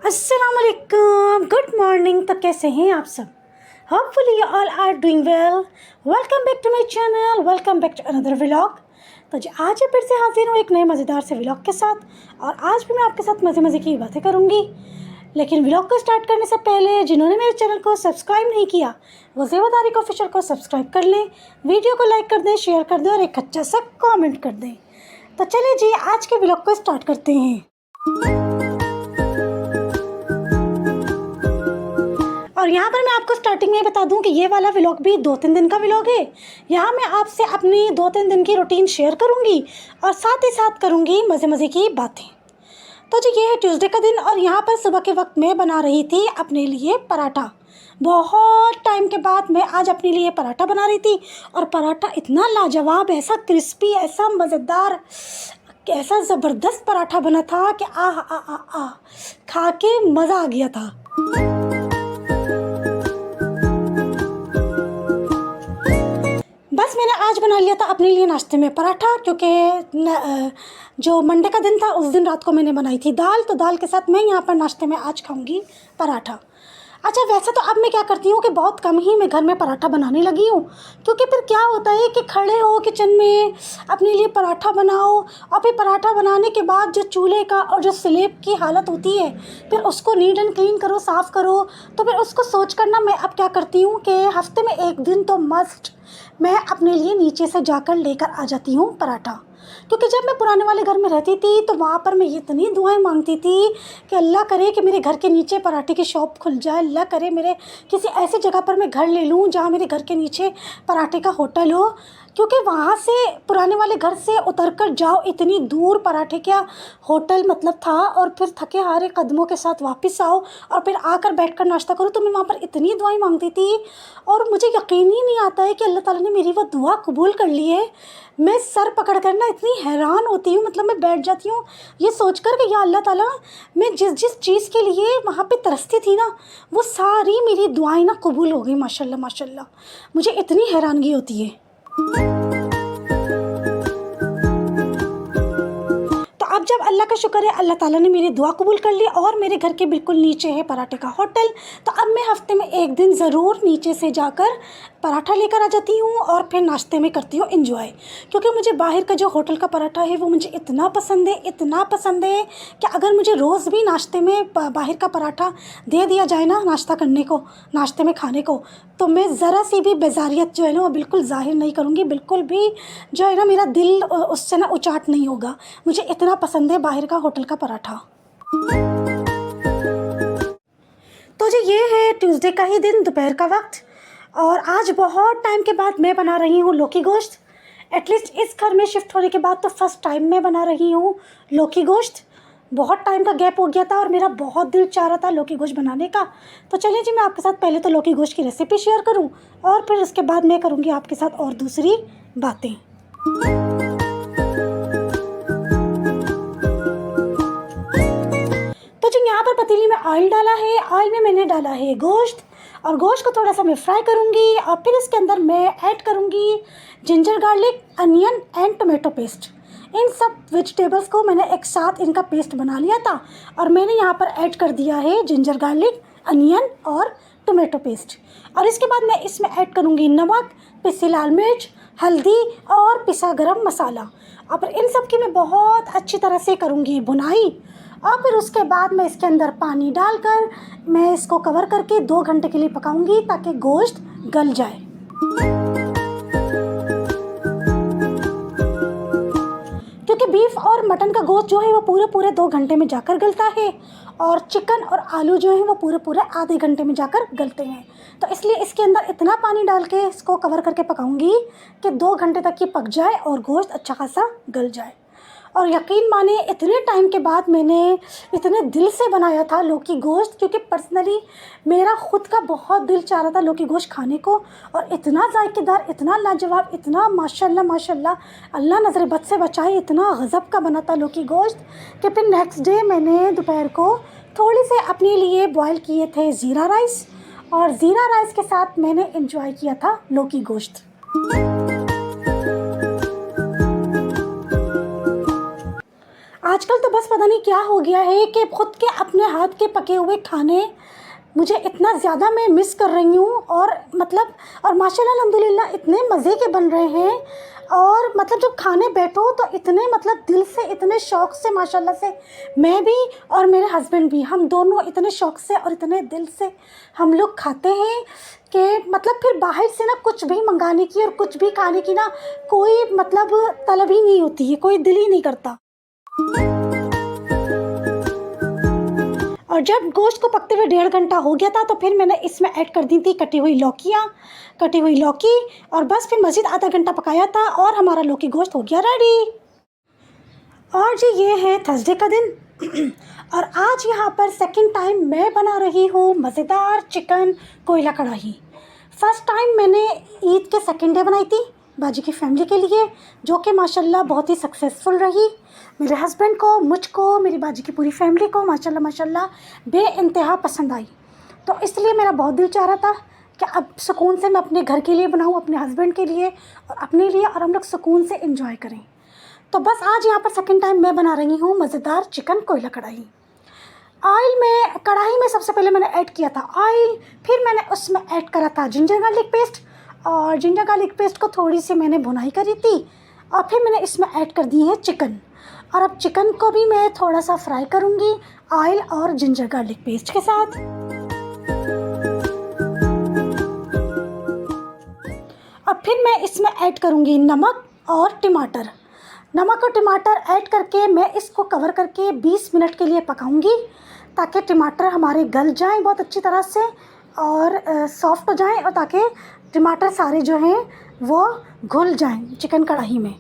अस्सलाम वालेकुम, good morning. तो कैसे हैं आप सब? Hopefully you all are doing well. Welcome back to my channel, welcome back to another vlog. तो जी आज मैं फिर से हाजिर हूँ एक नए मज़ेदार से व्लॉग के साथ, और आज भी मैं आपके साथ मज़े की बातें करूँगी। लेकिन व्लॉग को स्टार्ट करने से पहले जिन्होंने मेरे चैनल को सब्सक्राइब नहीं किया वो ज़ेबा तारिक ऑफिशियल को सब्सक्राइब कर लें, वीडियो को लाइक कर दें, शेयर कर दें और एक अच्छा सा कॉमेंट कर दें। तो चलिए जी आज के व्लॉग को स्टार्ट करते हैं। और यहाँ पर मैं आपको स्टार्टिंग में बता दूं कि ये वाला व्लॉग भी 2-3 दिन का व्लॉग है। यहाँ मैं आपसे अपनी 2-3 दिन की रूटीन शेयर करूँगी और साथ ही साथ करूँगी मज़े की बातें। तो जी ये है ट्यूसडे का दिन, और यहाँ पर सुबह के वक्त मैं बना रही थी अपने लिए पराठा। बहुत टाइम के बाद मैं आज अपने लिए पराठा बना रही थी, और पराठा इतना लाजवाब, ऐसा क्रिस्पी, ऐसा मज़ेदार, ऐसा ज़बरदस्त पराठा बना था कि आ खा के मज़ा आ गया था। बस मैंने आज बना लिया था अपने लिए नाश्ते में पराठा, क्योंकि जो मंडे का दिन था उस दिन रात को मैंने बनाई थी दाल, तो दाल के साथ मैं यहाँ पर नाश्ते में आज खाऊंगी पराठा। अच्छा, वैसे तो अब मैं क्या करती हूँ कि बहुत कम ही मैं घर में पराठा बनाने लगी हूँ, क्योंकि फिर क्या होता है कि खड़े हो किचन में अपने लिए पराठा बनाओ, और फिर पराठा बनाने के बाद जो चूल्हे का और जो स्लेब की हालत होती है, फिर उसको नीट एंड क्लीन करो, साफ़ करो। तो फिर उसको सोच कर ना मैं अब क्या करती हूँ कि हफ्ते में एक दिन तो मस्ट मैं अपने लिए नीचे से जाकर लेकर आ जाती हूँ पराठा। क्योंकि जब मैं पुराने वाले घर में रहती थी तो वहाँ पर मैं इतनी दुआएं मांगती थी कि अल्लाह करे कि मेरे घर के नीचे पराठे की शॉप खुल जाए, अल्लाह करे मेरे किसी ऐसी जगह पर मैं घर ले लूँ जहाँ मेरे घर के नीचे पराठे का होटल हो। क्योंकि वहाँ से पुराने वाले घर से उतर कर जाओ इतनी दूर, पराठे का होटल मतलब था, और फिर थके हारे कदमों के साथ वापस आओ और फिर आकर बैठकर नाश्ता करो। तो मैं वहाँ पर इतनी दुआएं मांगती थी, और मुझे यकीन ही नहीं आता है कि अल्लाह ताला ने मेरी वो दुआ कबूल कर ली है। मैं सर पकड़ कर ना इतनी हैरान होती हूँ, मतलब मैं बैठ जाती हूँ ये सोच कर कि या अल्लाह ताला, मैं जिस जिस चीज़ के लिए वहाँ पे तरसती थी ना, वो सारी मेरी दुआएं ना कबूल हो गई, माशाल्लाह माशाल्लाह। मुझे इतनी हैरानगी होती है। तो अब जब अल्लाह का शुक्र है, अल्लाह ताला ने मेरी दुआ कबूल कर ली और मेरे घर के बिल्कुल नीचे है पराठे का होटल, तो अब मैं हफ्ते में एक दिन ज़रूर नीचे से जाकर पराठा लेकर आ जाती हूँ और फिर नाश्ते में करती हूँ एंजॉय। क्योंकि मुझे बाहर का जो होटल का पराठा है वो मुझे इतना पसंद है, इतना पसंद है कि अगर मुझे रोज़ भी नाश्ते में बाहर का पराठा दे दिया जाए ना, नाश्ता करने को, नाश्ते में खाने को, तो मैं ज़रा सी भी बेजारियत जो है ना वो बिल्कुल ज़ाहिर नहीं करूँगी, बिल्कुल भी जो है ना मेरा दिल उससे ना उचाट नहीं होगा। मुझे इतना पसंद है बाहर का होटल का पराठा। तो जी ये है ट्यूसडे का ही दिन, दोपहर का वक्त, और आज बहुत टाइम के बाद मैं बना रही हूँ लौकी गोश्त। एटलीस्ट इस घर में शिफ्ट होने के बाद तो फर्स्ट टाइम मैं बना रही हूँ लौकी गोश्त। बहुत टाइम का गैप हो गया था और मेरा बहुत दिल चाह रहा था लौकी गोश्त बनाने का। तो चलिए जी मैं आपके साथ पहले तो लौकी गोश्त की रेसिपी शेयर करूँ, और फिर उसके बाद मैं करूँगी आपके साथ और दूसरी बातें। तो जी यहाँ पर पतीली में ऑयल डाला है, ऑयल में मैंने डाला है गोश्त, और गोश्त को थोड़ा सा मैं फ्राई करूँगी, और फिर इसके अंदर मैं ऐड करूँगी ginger garlic onion and tomato paste. इन सब वेजिटेबल्स को मैंने एक साथ इनका पेस्ट बना लिया था, और मैंने यहाँ पर ऐड कर दिया है जिंजर गार्लिक अनियन और टोमेटो पेस्ट। और इसके बाद मैं इसमें ऐड करूँगी नमक, पिसी लाल मिर्च, हल्दी और पिसा गरम मसाला, और फिर इन सब की मैं बहुत अच्छी तरह से करूँगी भुनाई। और फिर उसके बाद मैं इसके अंदर पानी डालकर मैं इसको कवर करके 2 घंटे के लिए पकाऊंगी ताकि गोश्त गल जाए। क्योंकि बीफ और मटन का गोश्त जो है वो पूरे 2 घंटे में जाकर गलता है, और चिकन और आलू जो है वो पूरे आधे घंटे में जाकर गलते हैं। तो इसलिए इसके अंदर इतना पानी डाल के इसको कवर करके पकाऊंगी कि 2 घंटे तक ये पक जाए और गोश्त अच्छा खासा गल जाए। और यकीन माने इतने टाइम के बाद मैंने इतने दिल से बनाया था लौकी गोश्त, क्योंकि पर्सनली मेरा ख़ुद का बहुत दिल चाह रहा था लौकी गोश्त खाने को, और इतना जायकेदार, इतना लाजवाब, इतना माशाल्लाह माशाल्लाह, अल्लाह नज़र बद से बचाए, इतना गज़ब का बना था लौकी गोश्त कि फिर नेक्स्ट डे मैंने दोपहर को थोड़ी से अपने लिए बॉयल किए थे ज़ीरा राइस, और ज़ीरा राइस के साथ मैंने एंजॉय किया था लौकी गोश्त। आज आजकल तो बस पता नहीं क्या हो गया है कि ख़ुद के अपने हाथ के पके हुए खाने मुझे इतना ज़्यादा मैं मिस कर रही हूँ। और मतलब और माशाल्लाह अल्हम्दुलिल्लाह इतने मज़े के बन रहे हैं। और मतलब जब खाने बैठो तो इतने मतलब दिल से, इतने शौक़ से माशाल्लाह से मैं भी और मेरे हस्बैंड भी, हम दोनों इतने शौक़ से और इतने दिल से हम लोग खाते हैं कि मतलब फिर बाहर से ना कुछ भी मंगाने की और कुछ भी खाने की ना कोई मतलब तलब ही नहीं होती है, कोई दिल ही नहीं करता। और जब गोश्त को पकते हुए 1.5 घंटा हो गया था तो फिर मैंने इसमें ऐड कर दी थी कटी हुई लौकी और बस फिर मज़ीद आधा घंटा पकाया था और हमारा लौकी गोश्त हो गया रेडी। और जी ये है थर्सडे का दिन और आज यहाँ पर सेकंड टाइम मैं बना रही हूँ मज़ेदार चिकन कोयला कढ़ाई। फ़र्स्ट टाइम मैंने ईद के सेकंड डे बनाई थी बाजी की फ़ैमिली के लिए, जो कि माशाल्लाह बहुत ही सक्सेसफुल रही। मेरे हस्बैंड को, मुझको, मेरी बाजी की पूरी फैमिली को माशाल्लाह बेइंतहा पसंद आई। तो इसलिए मेरा बहुत दिल चाह रहा था कि अब सुकून से मैं अपने घर के लिए बनाऊँ, अपने हस्बैंड के लिए और अपने लिए, और हम लोग सुकून से एंजॉय करें। तो बस आज यहाँ पर सेकंड टाइम मैं बना रही हूँ मज़ेदार चिकन कोयला कढ़ाई। कढ़ाई में सबसे पहले मैंने ऐड किया था ऑयल, फिर मैंने उसमें ऐड करा था जिंजर गार्लिक पेस्ट, और जिंजर गार्लिक पेस्ट को थोड़ी सी मैंने भुनाई करी थी और फिर मैंने इसमें ऐड कर दी है चिकन। और अब चिकन को भी मैं थोड़ा सा फ्राई करूँगी ऑयल और जिंजर गार्लिक पेस्ट के साथ। अब फिर मैं इसमें ऐड करूँगी नमक और टमाटर। नमक और टमाटर ऐड करके मैं इसको कवर करके 20 मिनट के लिए पकाऊंगी ताकि टमाटर हमारे गल जाएं बहुत अच्छी तरह से और सॉफ्ट हो जाएं, और ताकि टमाटर सारे जो हैं वो घुल जाएं चिकन कढ़ाई में।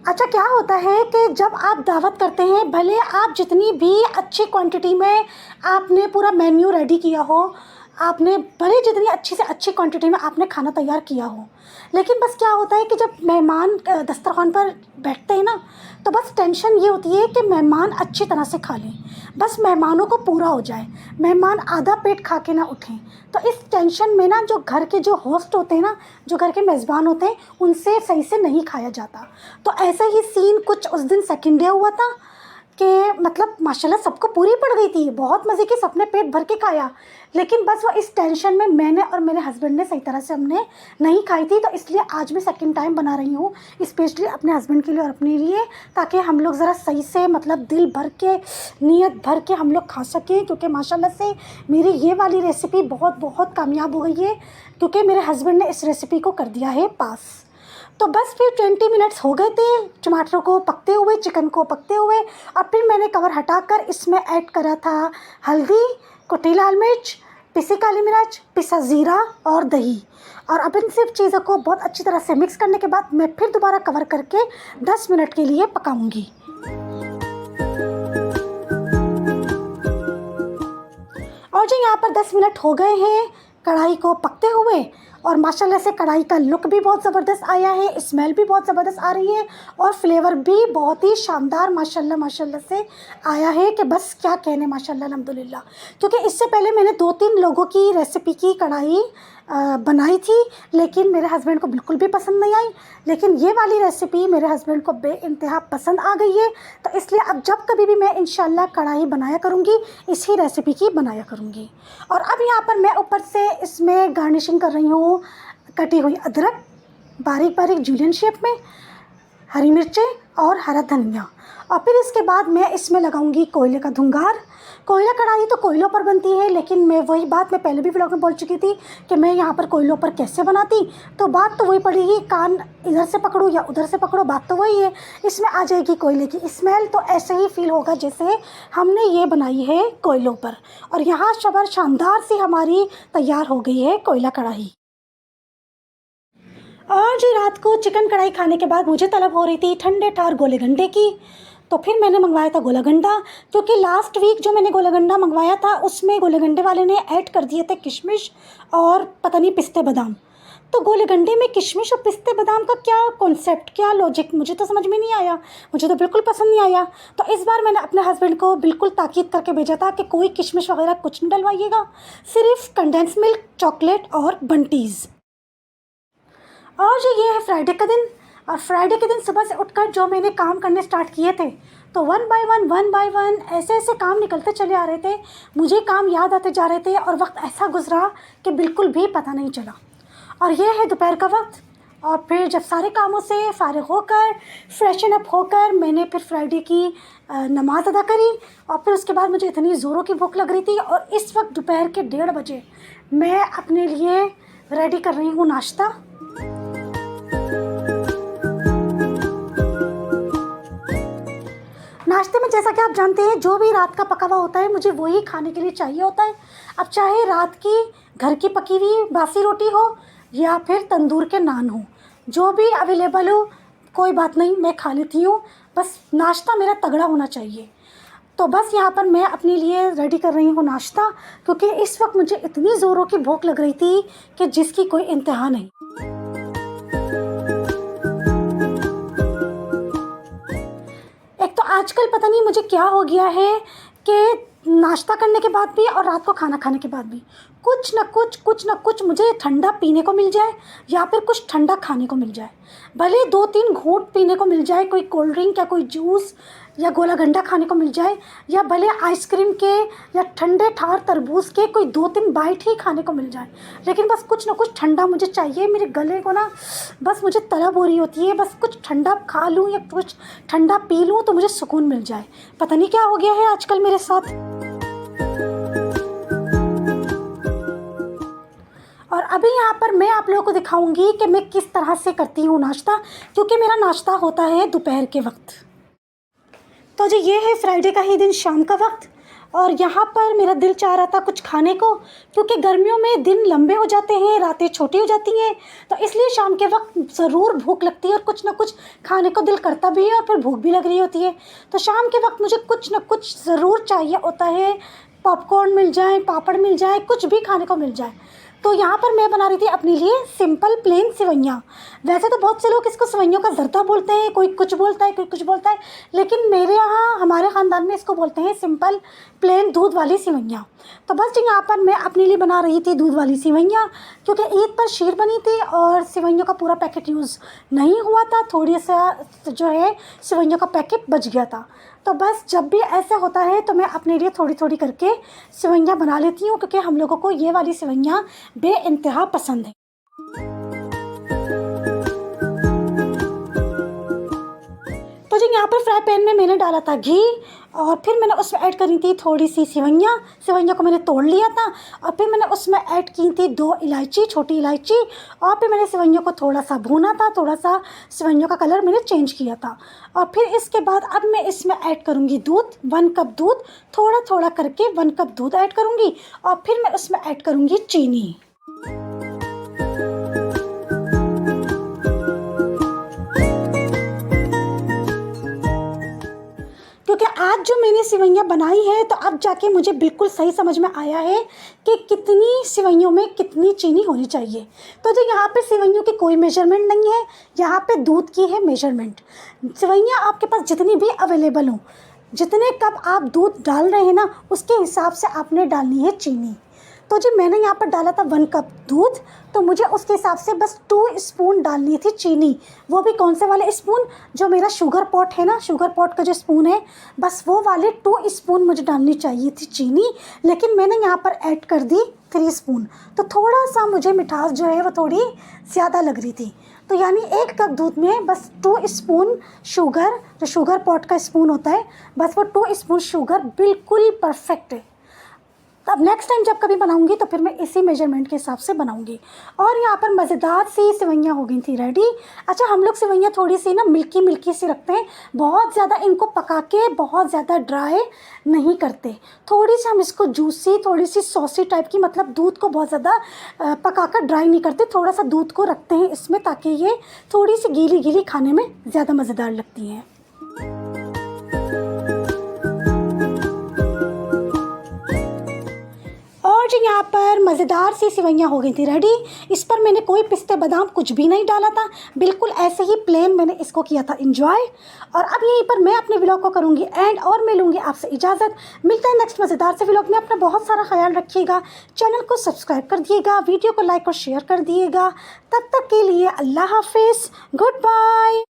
अच्छा, क्या होता है कि जब आप दावत करते हैं, भले आप जितनी भी अच्छी क्वांटिटी में आपने पूरा मेन्यू रेडी किया हो, आपने भले जितनी अच्छी से अच्छी क्वांटिटी में आपने खाना तैयार किया हो, लेकिन बस क्या होता है कि जब मेहमान दस्तरखान पर बैठते हैं ना, तो बस टेंशन ये होती है कि मेहमान अच्छी तरह से खा लें, बस मेहमानों को पूरा हो जाए, मेहमान आधा पेट खा के ना उठें। तो इस टेंशन में ना जो घर के जो होस्ट होते हैं ना, जो घर के मेज़बान होते हैं, उनसे सही से नहीं खाया जाता। तो ऐसा ही सीन कुछ उस दिन सेकंड डे हुआ था कि मतलब माशाल्लाह सबको पूरी पड़ गई थी, बहुत मज़े की, सबने पेट भर के खाया। लेकिन बस वो इस टेंशन में मैंने और मेरे हस्बैंड ने सही तरह से हमने नहीं खाई थी। तो इसलिए आज मैं सेकंड टाइम बना रही हूँ स्पेशली अपने हस्बैंड के लिए और अपने लिए, ताकि हम लोग ज़रा सही से मतलब दिल भर के, नीयत भर के हम लोग खा सकें। क्योंकि माशाल्लाह से मेरी ये वाली रेसिपी बहुत कामयाब हो गई है, क्योंकि मेरे हस्बैंड ने इस रेसिपी को कर दिया है पास। तो बस फिर 20 मिनट्स हो गए थे टमाटर को पकते हुए, चिकन को पकते हुए, और फिर मैंने कवर हटाकर इसमें ऐड करा था हल्दी, कुटी लाल मिर्च, पिसी काली मिर्च, पिसा ज़ीरा और दही। और अब इन सब चीज़ों को बहुत अच्छी तरह से मिक्स करने के बाद मैं फिर दोबारा कवर करके 10 मिनट के लिए पकाऊंगी। और जो यहाँ पर 10 मिनट हो गए हैं कढ़ाई को पकते हुए, और माशाल्लाह से कढ़ाई का लुक भी बहुत ज़बरदस्त आया है, स्मेल भी बहुत ज़बरदस्त आ रही है और फ्लेवर भी बहुत ही शानदार माशाल्लाह से आया है कि बस क्या कहने माशाल्लाह अल्हम्दुलिल्लाह। क्योंकि इससे पहले मैंने 2-3 लोगों की रेसिपी की कढ़ाई बनाई थी, लेकिन मेरे हस्बैंड को बिल्कुल भी पसंद नहीं आई। लेकिन ये वाली रेसिपी मेरे हस्बैंड को बेइंतहा पसंद आ गई है। तो इसलिए अब जब कभी भी मैं इंशाल्लाह कढ़ाई बनाया करूँगी, इसी रेसिपी की बनाया करूँगी। और अब यहाँ पर मैं ऊपर से इसमें गार्निशिंग कर रही हूँ कटी हुई अदरक, बारीक जूलियन शेप में, हरी मिर्चें और हरा धनिया। और फिर इसके बाद मैं इसमें लगाऊंगी कोयले का धुंगार। कोयला कढ़ाई तो कोयलों पर बनती है, लेकिन मैं वही बात मैं पहले भी व्लॉग में बोल चुकी थी कि मैं यहाँ पर कोयलों पर कैसे बनाती। तो बात तो वही पड़ेगी, कान इधर से पकड़ो या उधर से पकड़ो, बात तो वही है। इसमें आ जाएगी कोयले की स्मेल, तो ऐसे ही फील होगा जैसे हमने ये बनाई है कोयलों पर। और यहाँ शानदार सी हमारी तैयार हो गई है कोयला कढ़ाई। और जी रात को चिकन कढ़ाई खाने के बाद मुझे तलब हो रही थी ठंडे ठार गोले गंडे की। तो फिर मैंने मंगवाया था गोला गंडा, क्योंकि लास्ट वीक जो मैंने गोला गंडा मंगवाया था उसमें गोले गंडे वाले ने ऐड कर दिए थे किशमिश और पता नहीं पिस्ते बादाम। तो गोले गंडे में किशमिश और पिस्ते बादाम का क्या कॉन्सेप्ट, क्या लॉजिक, मुझे तो समझ में नहीं आया, मुझे तो बिल्कुल पसंद नहीं आया। तो इस बार मैंने अपने हस्बैंड को बिल्कुल ताकीद करके भेजा था कि कोई किशमिश वगैरह कुछ नहीं डलवाइएगा, सिर्फ कंडेंस मिल्क, चॉकलेट और बंटीज़। और जो ये है फ्राइडे का दिन, और फ्राइडे के दिन सुबह से उठकर जो मैंने काम करने स्टार्ट किए थे, तो वन बाय वन ऐसे ऐसे काम निकलते चले आ रहे थे, मुझे काम याद आते जा रहे थे और वक्त ऐसा गुजरा कि बिल्कुल भी पता नहीं चला। और ये है दोपहर का वक्त, और फिर जब सारे कामों से फ़ारिग होकर फ्रेशन अप होकर मैंने फिर फ्राइडे की नमाज़ अदा करी, और फिर उसके बाद मुझे इतनी ज़ोरों की भूख लग रही थी, और इस वक्त दोपहर के 1:30 बजे मैं अपने लिए रेडी कर रही हूँ नाश्ता। नाश्ते में जैसा कि आप जानते हैं, जो भी रात का पका हुआ होता है मुझे वही खाने के लिए चाहिए होता है। अब चाहे रात की घर की पकी हुई बासी रोटी हो या फिर तंदूर के नान हो, जो भी अवेलेबल हो कोई बात नहीं, मैं खा लेती हूँ, बस नाश्ता मेरा तगड़ा होना चाहिए। तो बस यहाँ पर मैं अपने लिए रेडी कर रही हूँ नाश्ता, क्योंकि इस वक्त मुझे इतनी ज़ोरों की भूख लग रही थी कि जिसकी कोई इंतहा नहीं। एक तो आजकल पता नहीं मुझे क्या हो गया है कि नाश्ता करने के बाद भी और रात को खाना खाने के बाद भी कुछ ना कुछ मुझे ठंडा पीने को मिल जाए या फिर कुछ ठंडा खाने को मिल जाए। भले 2-3 घूंट पीने को मिल जाए, कोई कोल्ड ड्रिंक या कोई जूस या गोला गंडा खाने को मिल जाए, या भले आइसक्रीम के या ठंडे ठार तरबूज के कोई 2-3 बाइट ही खाने को मिल जाए, लेकिन बस कुछ ना कुछ ठंडा मुझे चाहिए। मेरे गले को ना बस मुझे तलब हो रही होती है, बस कुछ ठंडा खा लूँ या कुछ ठंडा पी लूँ तो मुझे सुकून मिल जाए। पता नहीं क्या हो गया है आजकल मेरे साथ। और अभी यहाँ पर मैं आप लोगों को दिखाऊंगी कि मैं किस तरह से करती हूँ नाश्ता, क्योंकि मेरा नाश्ता होता है दोपहर के वक्त। तो जो ये है फ्राइडे का ही दिन, शाम का वक्त, और यहाँ पर मेरा दिल चाह रहा था कुछ खाने को, क्योंकि गर्मियों में दिन लंबे हो जाते हैं, रातें छोटी हो जाती हैं, तो इसलिए शाम के वक्त ज़रूर भूख लगती है और कुछ ना कुछ खाने को दिल करता भी है और फिर भूख भी लग रही होती है। तो शाम के वक्त मुझे कुछ ना कुछ ज़रूर चाहिए होता है, पॉपकॉर्न मिल जाए, पापड़ मिल जाए, कुछ भी खाने को मिल जाए। तो यहाँ पर मैं बना रही थी अपने लिए सिंपल प्लेन सिवैयाँ। वैसे तो बहुत से लोग इसको सिवैयों का ज़र्दा बोलते हैं, कोई कुछ बोलता है, कोई कुछ बोलता है, लेकिन मेरे यहाँ हमारे ख़ानदान में इसको बोलते हैं सिंपल प्लेन दूध वाली सिवैयाँ। तो बस यहाँ पर मैं अपने लिए बना रही थी दूध वाली सिवैयाँ, क्योंकि ईद पर शीर बनी थी और सिवैयों का पूरा पैकेट यूज़ नहीं हुआ था, थोड़ी सा जो है सिवैयों का पैकेट बच गया था। तो बस जब भी ऐसा होता है तो मैं अपने लिए थोड़ी थोड़ी करके सिवैयाँ बना लेती हूँ, क्योंकि हम लोगों को ये वाली सिवैयाँ बेइंतहा पसंद है। तो जी यहाँ पर फ्राई पैन में मैंने डाला था घी, और फिर मैंने उसमें ऐड करी थी थोड़ी सी सिवैयाँ को मैंने तोड़ लिया था, और फिर मैंने उसमें ऐड की थी 2 इलायची, छोटी इलायची, और फिर मैंने सिवैयों को थोड़ा सा भूना था, थोड़ा सा सिवैयों का कलर मैंने चेंज किया था। और फिर इसके बाद अब मैं इसमें ऐड करूँगी दूध, 1 कप दूध, थोड़ा थोड़ा करके 1 कप दूध ऐड करूँगी, और फिर मैं उसमें ऐड करूँगी चीनी। क्योंकि आज जो मैंने सिवैयाँ बनाई है तो अब जाके मुझे बिल्कुल सही समझ में आया है कि कितनी सिवैयों में कितनी चीनी होनी चाहिए। तो जो यहाँ पे सिवैयों की कोई मेजरमेंट नहीं है, यहाँ पे दूध की है मेजरमेंट। सिवैयाँ आपके पास जितनी भी अवेलेबल हो, जितने कप आप दूध डाल रहे हैं ना, उसके हिसाब से आपने डालनी है चीनी। तो जी मैंने यहाँ पर डाला था 1 कप दूध, तो मुझे उसके हिसाब से बस 2 स्पून डालनी थी चीनी। वो भी कौन से वाले स्पून, जो मेरा शुगर पॉट है ना, शुगर पॉट का जो स्पून है, बस वो वाले 2 स्पून मुझे डालनी चाहिए थी चीनी, लेकिन मैंने यहाँ पर ऐड कर दी 3 स्पून। तो थोड़ा सा मुझे मिठास जो है वो थोड़ी ज़्यादा लग रही थी। तो यानी 1 कप दूध में बस 2 स्पून शुगर, जो शुगर पॉट का स्पून होता है, बस वो 2 स्पून शुगर बिल्कुल परफेक्ट है। अब नेक्स्ट टाइम जब कभी बनाऊंगी तो फिर मैं इसी मेजरमेंट के हिसाब से बनाऊंगी। और यहाँ पर मज़ेदार सी सिवैयाँ हो गई थी रेडी। अच्छा, हम लोग सिवैयाँ थोड़ी सी ना मिल्की मिल्की सी रखते हैं, बहुत ज़्यादा इनको पका के बहुत ज़्यादा ड्राई नहीं करते, थोड़ी सी हम इसको जूसी, थोड़ी सी सॉसी टाइप की, मतलब दूध को बहुत ज़्यादा पका कर ड्राई नहीं करते, थोड़ा सा दूध को रखते हैं इसमें, ताकि ये थोड़ी सी गीली गीली खाने में ज़्यादा मज़ेदार लगती हैं। और जो यहाँ पर मज़ेदार सी सेवइयाँ हो गई थी रेडी। इस पर मैंने कोई पिस्ते बादाम कुछ भी नहीं डाला था, बिल्कुल ऐसे ही प्लेन मैंने इसको किया था एंजॉय। और अब यहीं पर मैं अपने व्लॉग को करूँगी एंड और मैं लूँगी आपसे इजाज़त। मिलते हैं नेक्स्ट मज़ेदार से व्लॉग में। अपना बहुत सारा ख्याल रखिएगा, चैनल को सब्सक्राइब कर दिएगा, वीडियो को लाइक और शेयर कर दिएगा। तब तक के लिए अल्लाह हाफिज़, गुड बाय।